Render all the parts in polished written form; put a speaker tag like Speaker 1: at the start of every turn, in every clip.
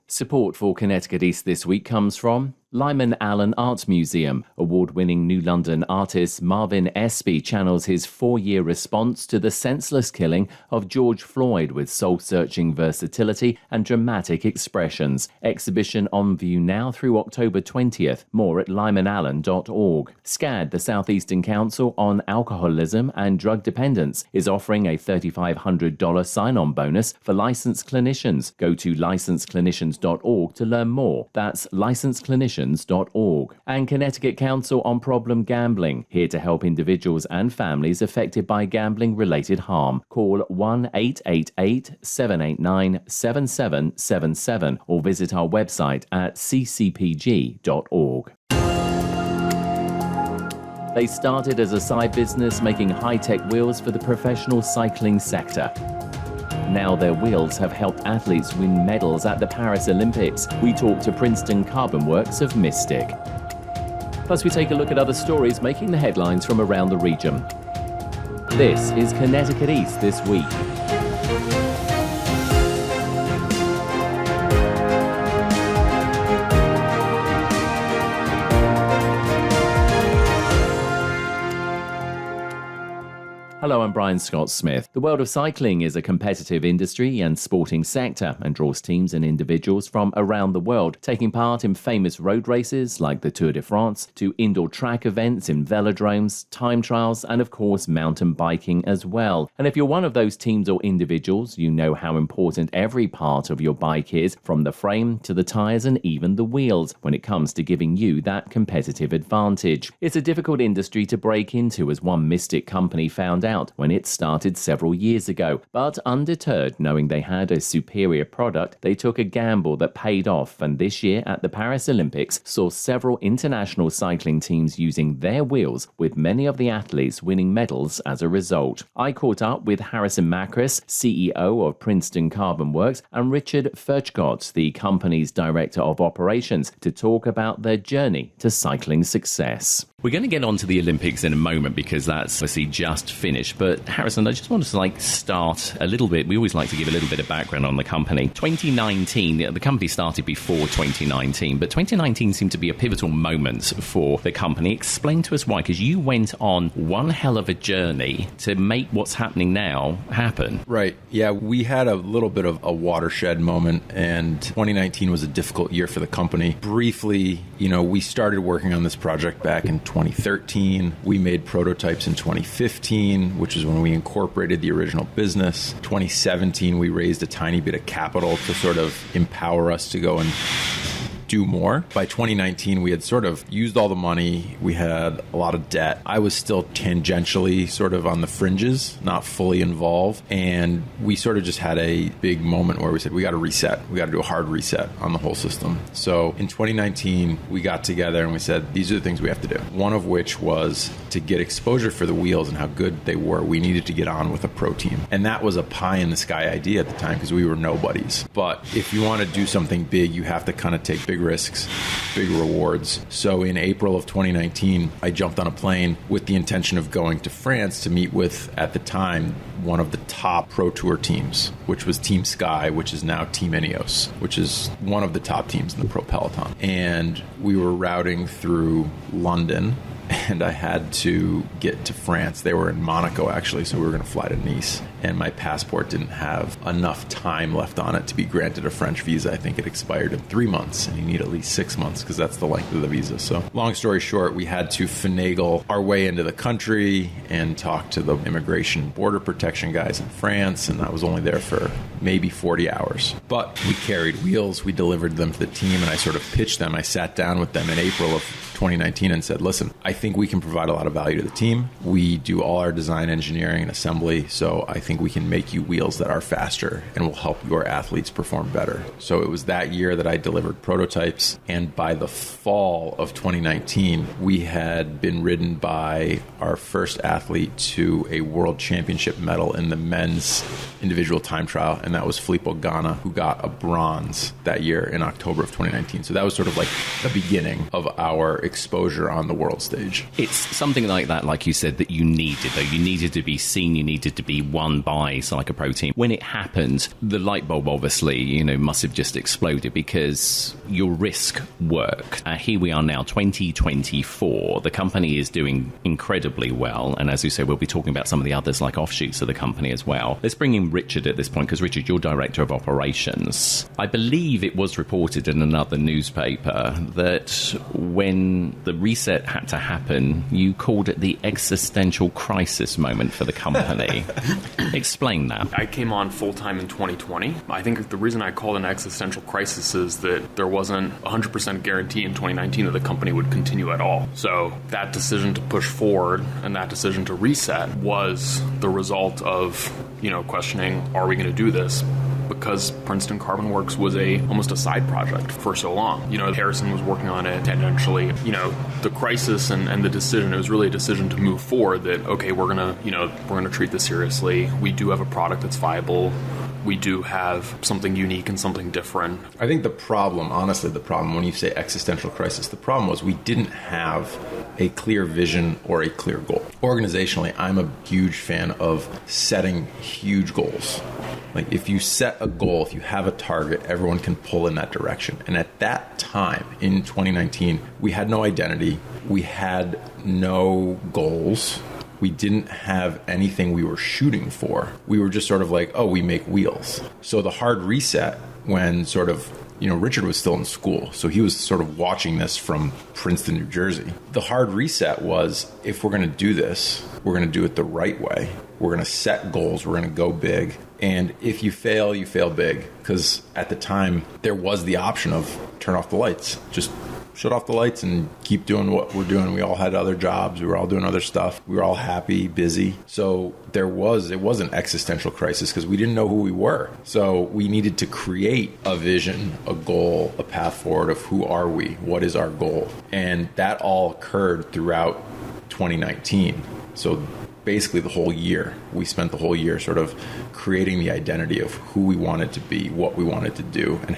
Speaker 1: Support for Connecticut East This week comes from Lyman Allen Art Museum. Award-winning New London artist Marvin Espy channels his 4-year response to the senseless killing of George Floyd with soul-searching versatility and dramatic expressions. Exhibition on view now through October 20th. More at lymanallen.org. SCAD, the Southeastern Council on Alcoholism and Drug Dependence, is offering a $3,500 sign-on bonus for licensed clinicians. Go to licensedclinicians.org to learn more. That's licensedclinicians.org. And Connecticut Council on Problem Gambling, here to help individuals and families affected by gambling-related harm. Call 1-888-789-7777 or visit our website at ccpg.org. They started as a side business making high-tech wheels for the professional cycling sector. Now their wheels have helped athletes win medals at the Paris Olympics. We talk to Princeton CarbonWorks of Mystic. Plus we take a look at other stories making the headlines from around the region. This is Connecticut East This Week. Hello, I'm Brian Scott Smith. The world of cycling is a competitive industry and sporting sector and draws teams and individuals from around the world taking part in famous road races like the Tour de France to indoor track events in velodromes, time trials, and of course mountain biking as well. And if you're one of those teams or individuals, you know how important every part of your bike is, from the frame to the tires and even the wheels, when it comes to giving you that competitive advantage. It's a difficult industry to break into, as one Mystic company found out when it started several years ago. But undeterred, knowing they had a superior product, they took a gamble that paid off, and this year at the Paris Olympics saw several international cycling teams using their wheels, with many of the athletes winning medals as a result. I caught up with Harrison Macris, CEO of Princeton CarbonWorks, and Richard Furchgott, the company's Director of Operations, to talk about their journey to cycling success. We're going to get on to the Olympics in a moment because that's obviously just finished. But Harrison, I just wanted to start a little bit. We always like to give a little bit of background on the company. 2019, the company started before 2019, but 2019 seemed to be a pivotal moment for the company. Explain to us why, because you went on one hell of a journey to make what's happening now happen.
Speaker 2: Right. Yeah, we had a little bit of a watershed moment, and 2019 was a difficult year for the company. Briefly, we started working on this project back in 2013. We made prototypes in 2015, which is when we incorporated the original business. 2017, we raised a tiny bit of capital to sort of empower us to go and do more. By 2019, we had sort of used all the money. We had a lot of debt. I was still tangentially sort of on the fringes, not fully involved. And we sort of just had a big moment where we said, we got to reset. We got to do a hard reset on the whole system. So in 2019, we got together and we said, these are the things we have to do. One of which was to get exposure for the wheels and how good they were. We needed to get on with a pro team. And that was a pie in the sky idea at the time because we were nobodies. But if you want to do something big, you have to kind of take big risks, big rewards. So in April of 2019, I jumped on a plane with the intention of going to France to meet with, at the time, one of the top pro tour teams, which was Team Sky, which is now Team Ineos, which is one of the top teams in the pro peloton. And we were routing through London, and I had to get to France. They were in Monaco, actually, so we were going to fly to Nice. And my passport didn't have enough time left on it to be granted a French visa. I think it expired in 3 months, and you need at least 6 months because that's the length of the visa. So long story short, we had to finagle our way into the country and talk to the immigration border protection guys in France, and I was only there for maybe 40 hours. But we carried wheels, we delivered them to the team, and I sort of pitched them. I sat down with them in April of 2019 and said, listen, I think we can provide a lot of value to the team. We do all our design, engineering, and assembly, so I think we can make you wheels that are faster and will help your athletes perform better. So it was that year that I delivered prototypes, and by the fall of 2019, we had been ridden by our first athlete to a world championship medal in the men's individual time trial, and that was Filippo Ganna, who got a bronze that year in October of 2019. So that was sort of like the beginning of our exposure on the world stage.
Speaker 3: stage.
Speaker 1: It's something like that, like you said, that you needed, though. You needed to be seen, you needed to be won by Psychoprotein. When it happened, the light bulb obviously, must have just exploded because your risk worked. Here we are now, 2024. The company is doing incredibly well. And as you say, we'll be talking about some of the others like offshoots of the company as well. Let's bring in Richard at this point, because Richard, you're Director of Operations. I believe it was reported in another newspaper that when the reset had to happen, you called it the existential crisis moment for the company. Explain that.
Speaker 3: I came on full-time in 2020. I think the reason I called it an existential crisis is that there wasn't 100% guarantee in 2019 that the company would continue at all. So that decision to push forward and that decision to reset was the result of, questioning, are we going to do this? Because Princeton CarbonWorks was almost a side project for so long. Harrison was working on it tangentially. The crisis and the decision, it was really a decision to move forward that, okay, we're gonna treat this seriously. We do have a product that's viable. We do have something unique and something different.
Speaker 2: I think the problem when you say existential crisis, the problem was we didn't have a clear vision or a clear goal. Organizationally, I'm a huge fan of setting huge goals. Like if you set a goal, if you have a target, everyone can pull in that direction. And at that time in 2019, we had no identity. We had no goals. We didn't have anything we were shooting for. We were just sort of like, we make wheels. So the hard reset when Richard was still in school, so he was sort of watching this from Princeton, New Jersey. The hard reset was, if we're going to do this, we're going to do it the right way. We're going to set goals. We're going to go big. And if you fail big. Because at the time, there was the option of turn off the lights. Just shut off the lights and keep doing what we're doing. We all had other jobs. We were all doing other stuff. We were all happy, busy. So it was an existential crisis because we didn't know who we were. So we needed to create a vision, a goal, a path forward of who are we? What is our goal? And that all occurred throughout 2019. So basically the whole year, we spent the whole year sort of creating the identity of who we wanted to be, what we wanted to do, and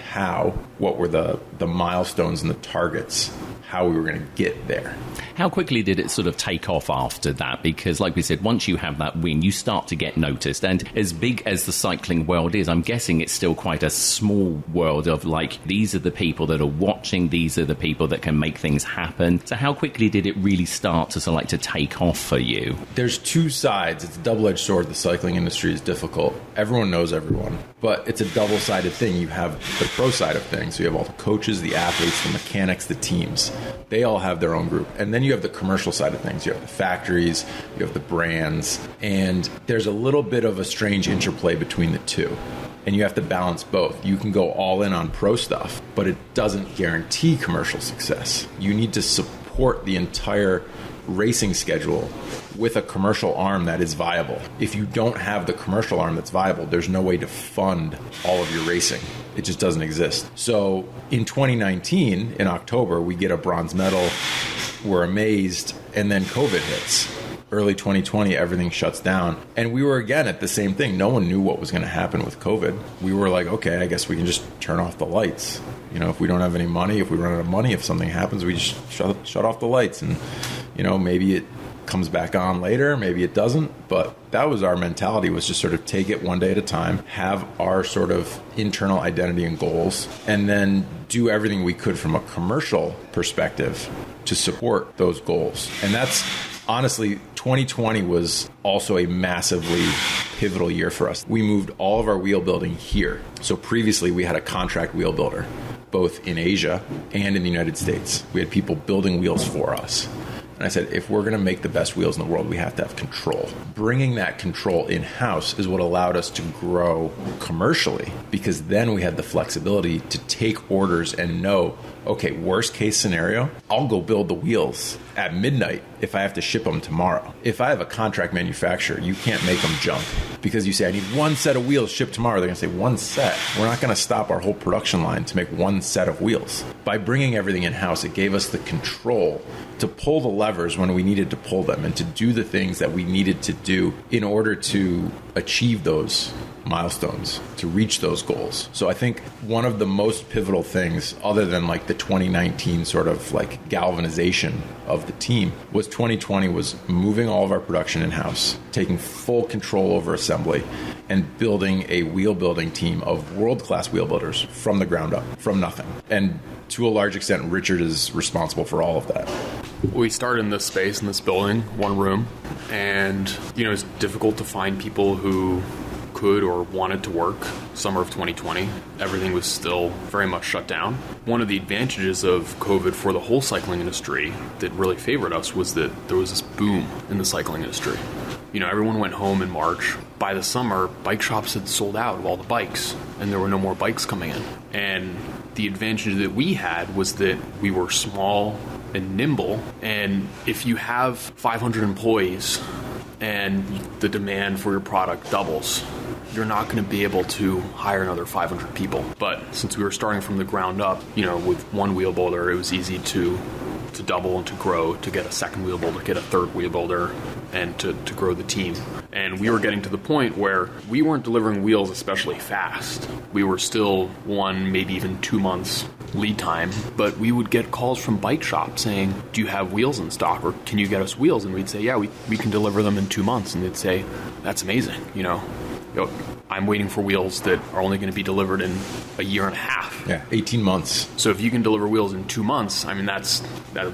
Speaker 2: what were the milestones and the targets, how we were going to get there.
Speaker 1: How quickly did it sort of take off after that? Because like we said, once you have that win, you start to get noticed. And as big as the cycling world is, I'm guessing it's still quite a small world of like, these are the people that are watching, these are the people that can make things happen. So how quickly did it really start to to take off for you?
Speaker 2: There's two sides. It's a double-edged sword. The cycling industry is difficult. Everyone knows everyone, but it's a double-sided thing. You have the pro side of things. So you have all the coaches, the athletes, the mechanics, the teams. They all have their own group. And then you have the commercial side of things. You have the factories, you have the brands, and there's a little bit of a strange interplay between the two. And you have to balance both. You can go all in on pro stuff, but it doesn't guarantee commercial success. You need to support the entire racing schedule with a commercial arm that is viable. If you don't have the commercial arm that's viable, there's no way to fund all of your racing. It just doesn't exist. So in 2019, in October, we get a bronze medal. We're amazed. And then COVID hits. Early 2020, everything shuts down. And we were again at the same thing. No one knew what was going to happen with COVID. We were like, okay, I guess we can just turn off the lights. If we don't have any money, if we run out of money, if something happens, we just shut off the lights. And, maybe it comes back on later, maybe it doesn't. But that was our mentality, was just sort of take it one day at a time, have our sort of internal identity and goals, and then do everything we could from a commercial perspective to support those goals. And that's honestly, 2020 was also a massively pivotal year for us. We moved all of our wheel building here. So previously we had a contract wheel builder, both in Asia and in the United States. We had people building wheels for us. And I said, if we're going to make the best wheels in the world, we have to have control. Bringing that control in-house is what allowed us to grow commercially, because then we had the flexibility to take orders and know, okay, worst case scenario, I'll go build the wheels at midnight if I have to ship them tomorrow. If I have a contract manufacturer, you can't make them jump because you say, I need one set of wheels shipped tomorrow. They're going to say, one set. We're not going to stop our whole production line to make one set of wheels. By bringing everything in-house, it gave us the control to pull the levers when we needed to pull them and to do the things that we needed to do in order to achieve those milestones to reach those goals. So I think one of the most pivotal things, other than like the 2019 sort of like galvanization of the team, was 2020 was moving all of our production in-house, taking full control over assembly, and building a wheel building team of world-class wheel builders from the ground up, from nothing. And to a large extent, Richard is responsible for all of that.
Speaker 3: We started in this space, in this building, one room, and, it's difficult to find people who could or wanted to work. Summer of 2020, everything was still very much shut down. One of the advantages of COVID for the whole cycling industry that really favored us was that there was this boom in the cycling industry. Everyone went home in March. By the summer, bike shops had sold out of all the bikes, and there were no more bikes coming in. And the advantage that we had was that we were small and nimble, and if you have 500 employees and the demand for your product doubles, you're not going to be able to hire another 500 people. But since we were starting from the ground up, with one wheel builder, it was easy to double and to grow, to get a second wheel builder, get a third wheel builder, and to grow the team. And we were getting to the point where we weren't delivering wheels especially fast. We were still 1, maybe even 2 months lead time, but we would get calls from bike shops saying, do you have wheels in stock, or can you get us wheels? And we'd say, yeah, we can deliver them in 2 months. And they'd say, that's amazing. I'm waiting for wheels that are only going to be delivered in a year and a half.
Speaker 2: Yeah, 18 months.
Speaker 3: So if you can deliver wheels in 2 months, that's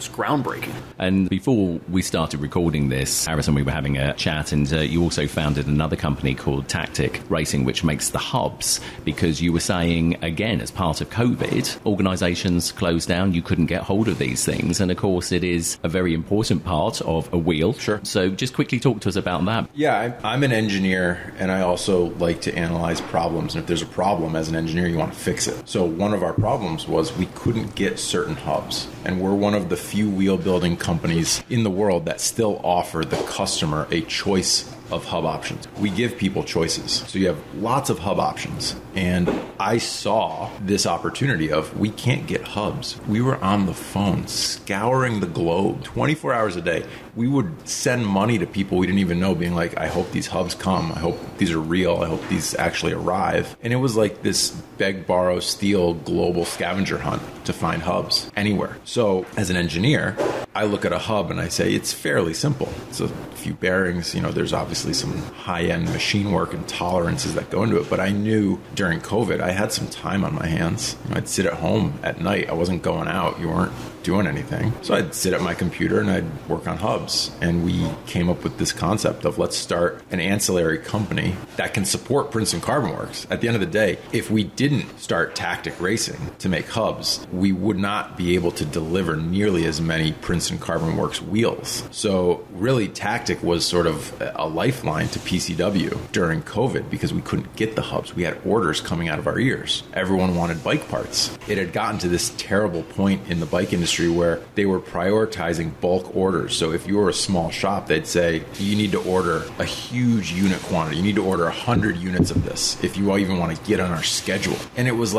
Speaker 3: groundbreaking.
Speaker 1: And before we started recording this, Harrison, we were having a chat, and you also founded another company called Tactic Racing, which makes the hubs, because you were saying, again, as part of COVID, organisations closed down, you couldn't get hold of these things. And of course, it is a very important part of a wheel.
Speaker 2: Sure.
Speaker 1: So just quickly talk to us about that.
Speaker 2: Yeah, I'm an engineer, and I also like to analyze problems. And if there's a problem as an engineer, you want to fix it. So one of our problems was we couldn't get certain hubs. And we're one of the few wheel building companies in the world that still offer the customer a choice of hub options. We give people choices. So you have lots of hub options. And I saw this opportunity of, we can't get hubs. We were on the phone scouring the globe 24 hours a day. We would send money to people we didn't even know, being like, I hope these hubs come. I hope these are real. I hope these actually arrive. And it was like this beg, borrow, steal global scavenger hunt to find hubs anywhere. So as an engineer, I look at a hub and I say, it's fairly simple. It's a few bearings, there's obviously some high-end machine work and tolerances that go into it. But I knew during COVID, I had some time on my hands. I'd sit at home at night. I wasn't going out. You weren't doing anything. So I'd sit at my computer and I'd work on hubs. And we came up with this concept of, let's start an ancillary company that can support Princeton CarbonWorks. At the end of the day, if we didn't start Tactic Racing to make hubs, we would not be able to deliver nearly as many Princeton CarbonWorks wheels. So really, Tactic was sort of a lifeline to PCW during COVID because we couldn't get the hubs. We had orders coming out of our ears. Everyone wanted bike parts. It had gotten to this terrible point in the bike industry where they were prioritizing bulk orders. So if you were a small shop, they'd say, you need to order a huge unit quantity. You need to order 100 units of this if you even want to get on our schedule. And it was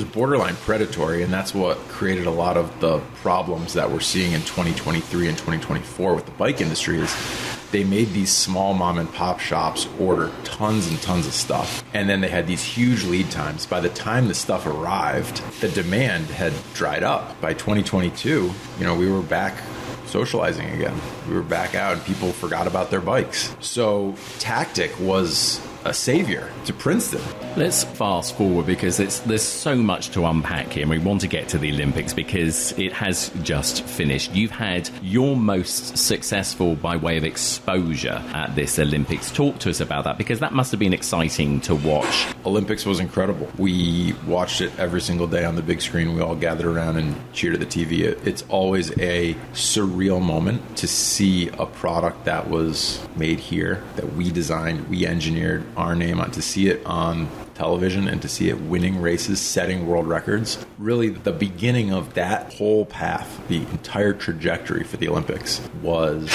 Speaker 2: borderline predatory. And that's what created a lot of the problems that we're seeing in 2023 and 2024 with the bike industry is they made these small mom and pop shops order tons and tons of stuff. And then they had these huge lead times. By the time the stuff arrived, the demand had dried up. By 2022, we were back socializing again. We were back out and people forgot about their bikes. So Tactic was a savior to Princeton.
Speaker 1: Let's fast forward because there's so much to unpack here, and we want to get to the Olympics because it has just finished. You've had your most successful by way of exposure at this Olympics. Talk to us about that, because that must have been exciting to watch.
Speaker 2: Olympics was incredible. We watched it every single day on the big screen. We all gathered around and cheered at the TV. It's always a surreal moment to see a product that was made here, that we designed, we engineered our name on, to see it on television and to see it winning races, setting world records. Really, the beginning of that whole path, the entire trajectory for the Olympics was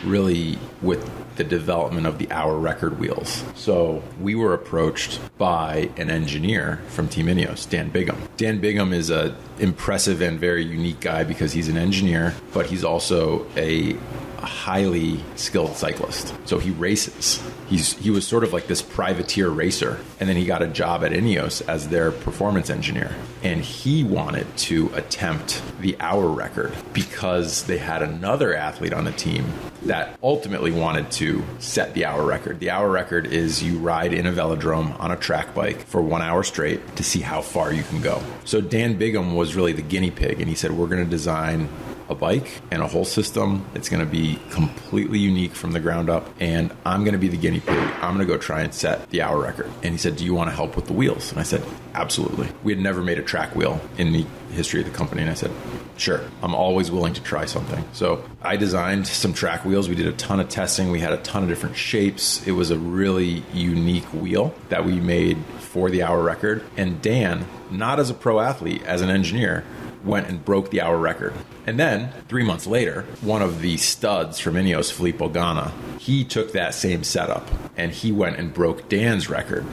Speaker 2: really with the development of the hour record wheels. So we were approached by an engineer from Team Ineos, Dan Bigham. Dan Bigham is an impressive and very unique guy because he's an engineer, but he's also a a highly skilled cyclist. So he races. He was sort of like this privateer racer. And then he got a job at Ineos as their performance engineer. And he wanted to attempt the hour record because they had another athlete on the team that ultimately wanted to set the hour record. The hour record is you ride in a velodrome on a track bike for 1 hour straight to see how far you can go. So Dan Bigham was really the guinea pig, and he said, we're going to design a bike and a whole system. It's going to be completely unique from the ground up, and I'm going to be the guinea pig. I'm going to go try and set the hour record. And he said, do you want to help with the wheels? And I said, absolutely. We had never made a track wheel in the history of the company, and I said, sure, I'm always willing to try something. So I designed some track wheels. We did a ton of testing. We had a ton of different shapes. It was a really unique wheel that we made for the hour record. And Dan, not as a pro athlete, as an engineer, went and broke the hour record. And then 3 months later, one of the studs from Ineos, Filippo Ganna, he took that same setup and he went and broke Dan's record.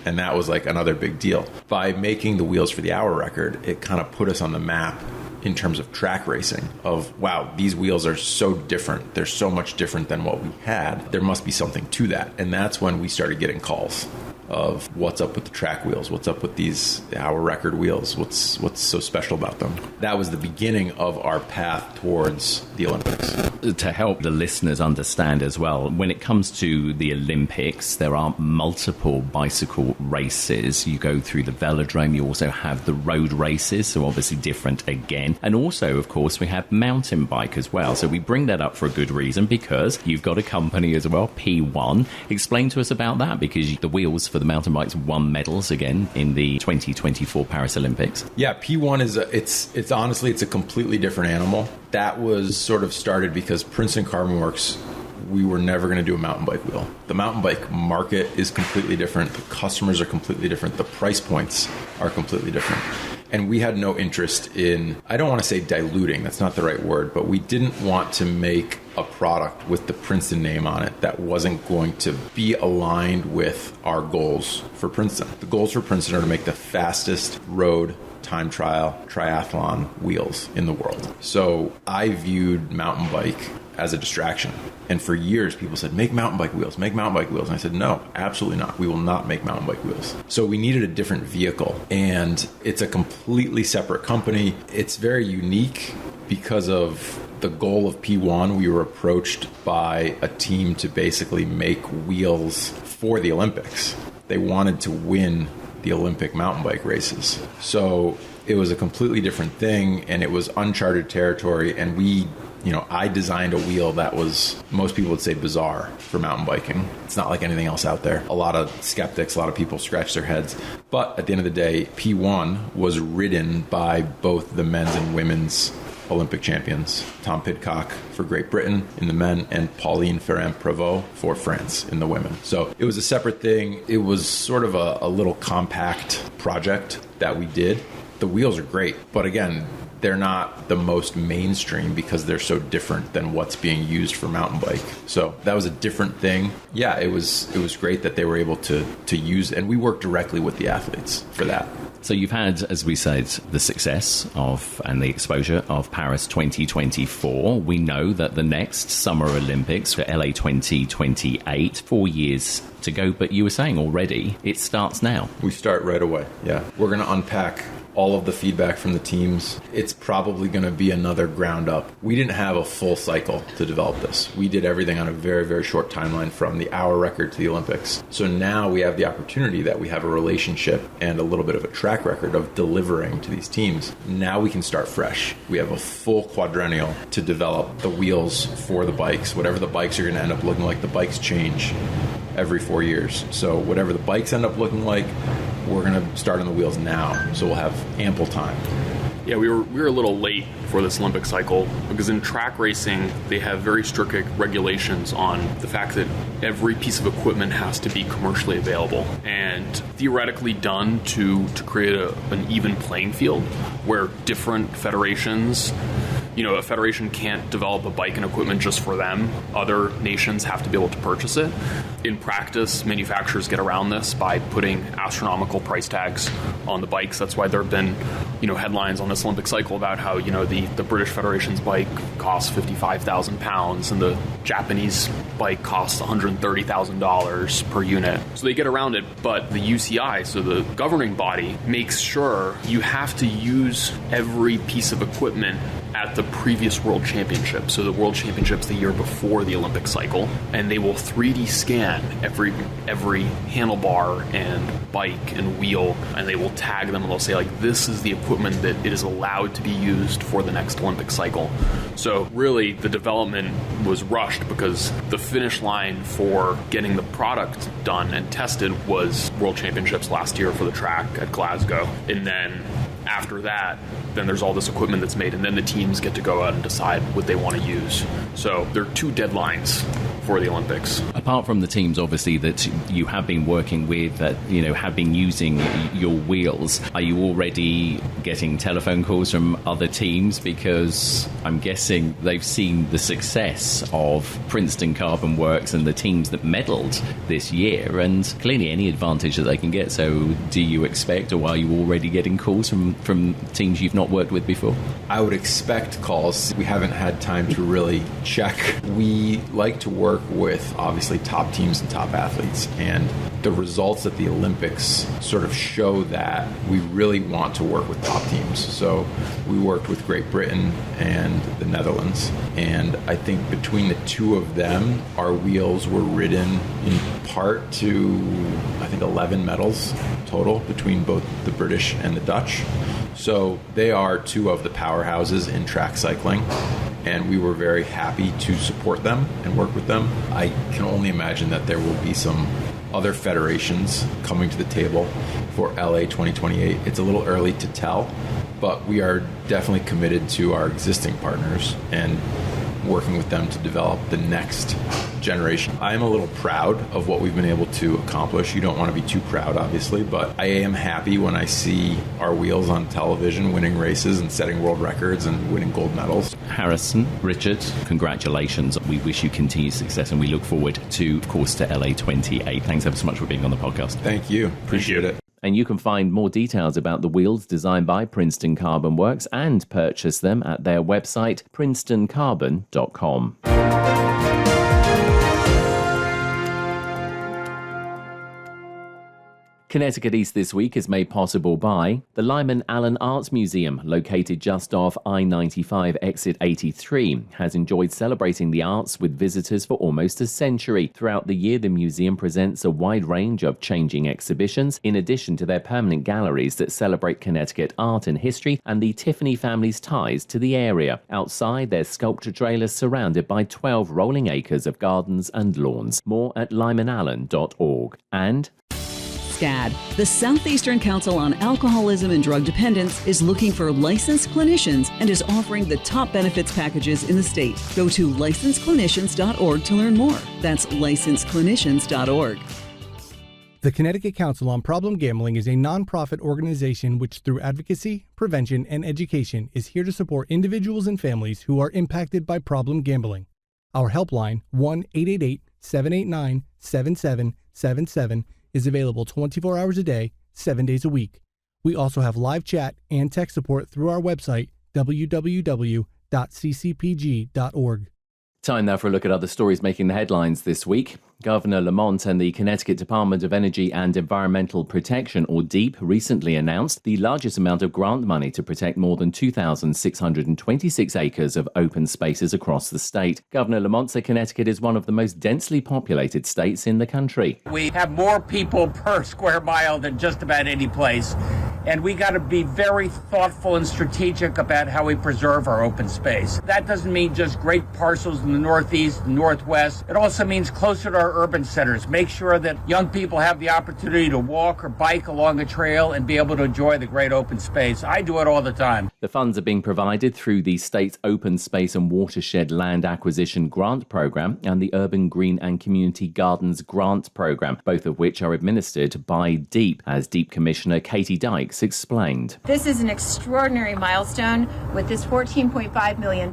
Speaker 2: And that was like another big deal. By making the wheels for the hour record, it kind of put us on the map in terms of track racing of, wow, these wheels are so different. They're so much different than what we had. There must be something to that. And that's when we started getting calls of what's up with the track wheels, what's up with these hour record wheels, what's so special about them. That was the beginning of our path towards the Olympics.
Speaker 1: To help the listeners understand as well, when it comes to the Olympics, there are multiple bicycle races. You go through the velodrome, you also have the road races, so obviously different again. And also, of course, we have mountain bike as well. So we bring that up for a good reason, because you've got a company as well, P1. Explain to us about that, because the wheels for the mountain bikes won medals again in the 2024 Paris Olympics.
Speaker 2: Yeah, P1 is it's honestly, it's a completely different animal. That was sort of started because Princeton CarbonWorks, we were never going to do a mountain bike wheel. The mountain bike market is completely different. The customers are completely different. The price points are completely different. And we had no interest in, I don't want to say diluting, that's not the right word, but we didn't want to make a product with the Princeton name on it that wasn't going to be aligned with our goals for Princeton. The goals for Princeton are to make the fastest road time trial triathlon wheels in the world. So I viewed mountain bike as a distraction. And for years, people said, make mountain bike wheels, make mountain bike wheels. And I said, no, absolutely not. We will not make mountain bike wheels. So we needed a different vehicle. And it's a completely separate company. It's very unique because of the goal of P1. We were approached by a team to basically make wheels for the Olympics. They wanted to win the Olympic mountain bike races. So it was a completely different thing, and it was uncharted territory. And I designed a wheel that was, most people would say, bizarre for mountain biking. It's not like anything else out there. A lot of skeptics, a lot of people scratch their heads. But at the end of the day, P1 was ridden by both the men's and women's Olympic champions. Tom Pidcock for Great Britain in the men, and Pauline Ferrand-Prévot for France in the women. So it was a separate thing. It was sort of a little compact project that we did. The wheels are great, but again, they're not the most mainstream because they're so different than what's being used for mountain bike. So that was a different thing. Yeah, it was great that they were able to use, and we worked directly with the athletes for that.
Speaker 1: So you've had, as we said, the success of and the exposure of Paris 2024. We know that the next Summer Olympics for LA 2028, 4 years to go. But you were saying already, it starts now.
Speaker 2: We start right away, yeah. We're going to unpack all of the feedback from the teams. It's probably going to be another ground up. We didn't have a full cycle to develop this. We did everything on a very, very short timeline from the hour record to the Olympics. So now we have the opportunity that we have a relationship and a little bit of a track record of delivering to these teams. Now we can start fresh. We have a full quadrennial to develop the wheels for the bikes. Whatever the bikes are going to end up looking like, the bikes change every 4 years. So whatever the bikes end up looking like, we're going to start on the wheels now, so we'll have ample time.
Speaker 3: Yeah, we were a little late for this Olympic cycle because in track racing, they have very strict regulations on the fact that every piece of equipment has to be commercially available and theoretically done to create an even playing field where different federations, a federation can't develop a bike and equipment just for them. Other nations have to be able to purchase it. In practice, manufacturers get around this by putting astronomical price tags on the bikes. That's why there have been, headlines on this Olympic cycle about how, the British Federation's bike costs £55,000 and the Japanese bike costs $130,000 per unit. So they get around it, but the UCI, so the governing body, makes sure you have to use every piece of equipment at the previous World Championship. So the World Championship's the year before the Olympic cycle, and they will 3D scan every handlebar and bike and wheel, and they will tag them and they'll say, like, this is the equipment that it is allowed to be used for the next Olympic cycle. So really, the development was rushed because the finish line for getting the product done and tested was World Championships last year for the track at Glasgow. And then after that, then there's all this equipment that's made, and then the teams get to go out and decide what they want to use. So there are two deadlines for the Olympics.
Speaker 1: Apart from the teams, obviously, that you have been working with, that have been using your wheels, are you already getting telephone calls from other teams? Because I'm guessing they've seen the success of Princeton CarbonWorks and the teams that medalled this year, and clearly any advantage that they can get. So do you expect, or are you already getting calls from teams you've not worked with before?
Speaker 2: I would expect calls. We haven't had time to really check. We like to work with, obviously, top teams and top athletes, and the results at the Olympics sort of show that we really want to work with top teams. So we worked with Great Britain and the Netherlands, and I think between the two of them, our wheels were ridden in part to, I think, 11 medals total between both the British and the Dutch. So they are two of the powerhouses in track cycling, and we were very happy to support them and work with them. I can only imagine that there will be some other federations coming to the table for LA 2028. It's a little early to tell, but we are definitely committed to our existing partners and working with them to develop the next generation. I am a little proud of what we've been able to accomplish. You don't want to be too proud, obviously, but I am happy when I see our wheels on television winning races and setting world records and winning gold medals.
Speaker 1: Harrison, Richard, congratulations. We wish you continued success, and we look forward to, of course, to LA 28. Thanks ever so much for being on the podcast.
Speaker 2: Thank you. Appreciate it.
Speaker 1: And you can find more details about the wheels designed by Princeton CarbonWorks and purchase them at their website, princetoncarbon.com. Connecticut East This Week is made possible by the Lyman Allen Arts Museum, located just off I-95 exit 83, has enjoyed celebrating the arts with visitors for almost a century. Throughout the year, the museum presents a wide range of changing exhibitions, in addition to their permanent galleries that celebrate Connecticut art and history and the Tiffany family's ties to the area. Outside, there's sculpture trailers surrounded by 12 rolling acres of gardens and lawns. More at lymanallen.org. And
Speaker 4: SCAD, the Southeastern Council on Alcoholism and Drug Dependence, is looking for licensed clinicians and is offering the top benefits packages in the state. Go to licensedclinicians.org to learn more. That's licensedclinicians.org.
Speaker 5: The Connecticut Council on Problem Gambling is a nonprofit organization which, through advocacy, prevention, and education, is here to support individuals and families who are impacted by problem gambling. Our helpline, 1-888-789-7777, is available 24 hours a day, 7 days a week. We also have live chat and tech support through our website, www.ccpg.org.
Speaker 1: time now for a look at other stories making the headlines this week. Governor Lamont and the Connecticut Department of Energy and Environmental Protection, or DEEP, recently announced the largest amount of grant money to protect more than 2,626 acres of open spaces across the state. Governor Lamont said Connecticut is one of the most densely populated states in the country.
Speaker 6: We have more people per square mile than just about any place, and we got to be very thoughtful and strategic about how we preserve our open space. That doesn't mean just great parcels in the northeast and northwest. It also means closer to our urban centers. Make sure that young people have the opportunity to walk or bike along a trail and be able to enjoy the great open space. I do it all the time.
Speaker 1: The funds are being provided through the state's Open Space and Watershed Land Acquisition Grant Program and the Urban Green and Community Gardens Grant Program, both of which are administered by DEEP, as DEEP Commissioner Katie Dykes CarbonWorks explained.
Speaker 7: This is an extraordinary milestone. With this $14.5 million,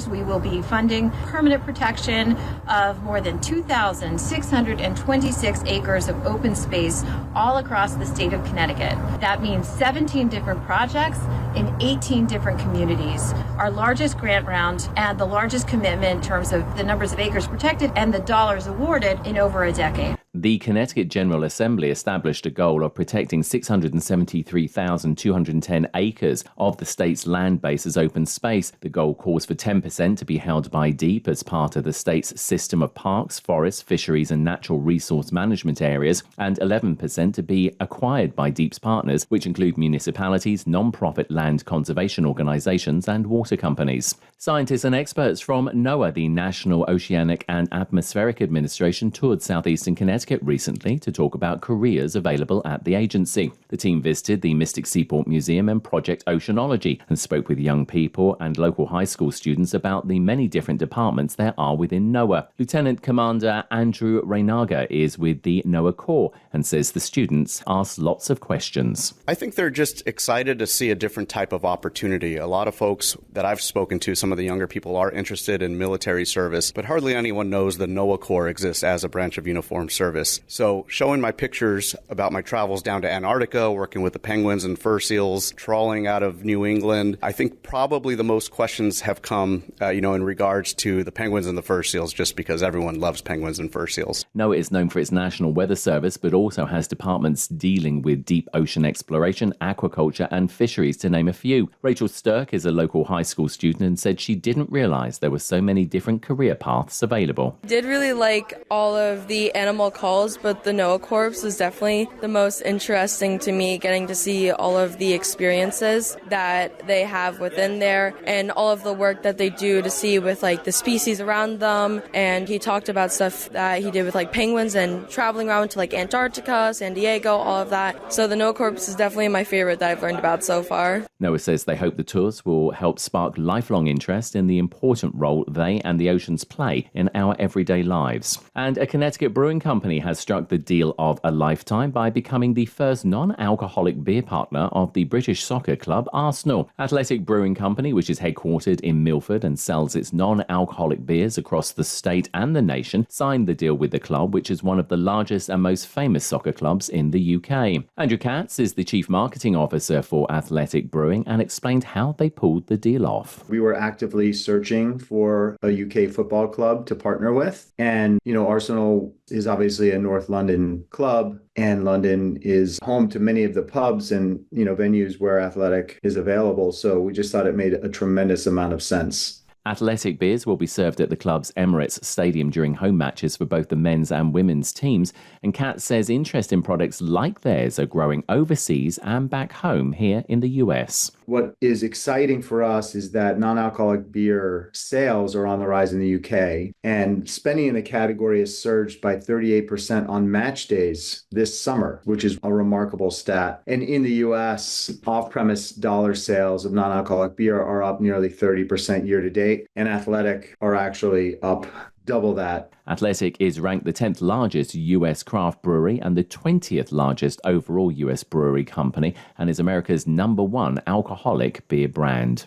Speaker 7: we will be funding permanent protection of more than 2,626 acres of open space all across the state of Connecticut. That means 17 different projects in 18 different communities. Our largest grant round and the largest commitment in terms of the numbers of acres protected and the dollars awarded in over a decade.
Speaker 1: The Connecticut General Assembly established a goal of protecting 673,210 acres of the state's land base as open space. The goal calls for 10% to be held by DEEP as part of the state's system of parks, forests, fisheries and natural resource management areas, and 11% to be acquired by DEEP's partners, which include municipalities, non-profit land conservation organizations and water companies. Scientists and experts from NOAA, the National Oceanic and Atmospheric Administration, toured southeastern Connecticut recently to talk about careers available at the agency. The team visited the Mystic Seaport Museum and Project Oceanology and spoke with young people and local high school students about the many different departments there are within NOAA. Lieutenant Commander Andrew Reynaga is with the NOAA Corps and says the students ask lots of questions.
Speaker 8: I think they're just excited to see a different type of opportunity. A lot of folks that I've spoken to, some of the younger people, are interested in military service, but hardly anyone knows the NOAA Corps exists as a branch of uniformed service. So showing my pictures about my travels down to Antarctica, working with the penguins and fur seals, trawling out of New England, I think probably the most questions have come, in regards to the penguins and the fur seals, just because everyone loves penguins and fur seals.
Speaker 1: NOAA is known for its National Weather Service, but also has departments dealing with deep ocean exploration, aquaculture and fisheries, to name a few. Rachel Sturck is a local high school student and said she didn't realize there were so many different career paths available.
Speaker 9: I did really like all of the animal calls, but the NOAA Corps is definitely the most interesting to me, getting to see all of the experiences that they have within there and all of the work that they do to see with the species around them. And he talked about stuff that he did with penguins and traveling around to Antarctica, San Diego, all of that. So the NOAA Corps is definitely my favorite that I've learned about so far.
Speaker 1: NOAA says they hope the tours will help spark lifelong interest in the important role they and the oceans play in our everyday lives. And a Connecticut brewing company has struck the deal of a lifetime by becoming the first non-alcoholic beer partner of the British soccer club Arsenal. Athletic Brewing Company, which is headquartered in Milford and sells its non-alcoholic beers across the state and the nation, signed the deal with the club, which is one of the largest and most famous soccer clubs in the UK. Andrew Katz is the Chief Marketing Officer for Athletic Brewing and explained how they pulled the deal off.
Speaker 10: We were actively searching for a UK football club to partner with, and Arsenal is obviously a North London club, and London is home to many of the pubs and venues where Athletic is available. So we just thought it made a tremendous amount of sense.
Speaker 1: Athletic beers will be served at the club's Emirates Stadium during home matches for both the men's and women's teams, and Katz says interest in products like theirs are growing overseas and back home here in the US.
Speaker 10: What is exciting for us is that non-alcoholic beer sales are on the rise in the UK, and spending in the category has surged by 38% on match days this summer, which is a remarkable stat. And in the US, off-premise dollar sales of non-alcoholic beer are up nearly 30% year to date, and Athletic are actually up double that.
Speaker 1: Athletic is ranked the 10th largest US craft brewery and the 20th largest overall US brewery company, and is America's #1 alcoholic beer brand.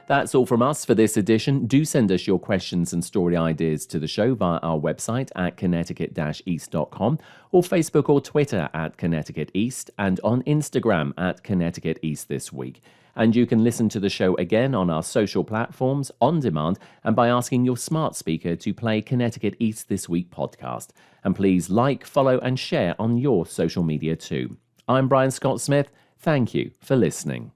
Speaker 1: That's all from us for this edition. Do send us your questions and story ideas to the show via our website at connecticut-east.com or Facebook or Twitter at Connecticut East and on Instagram at Connecticut East This Week. And you can listen to the show again on our social platforms, on demand, and by asking your smart speaker to play Connecticut East This Week podcast. And please like, follow, and share on your social media too. I'm Brian Scott Smith. Thank you for listening.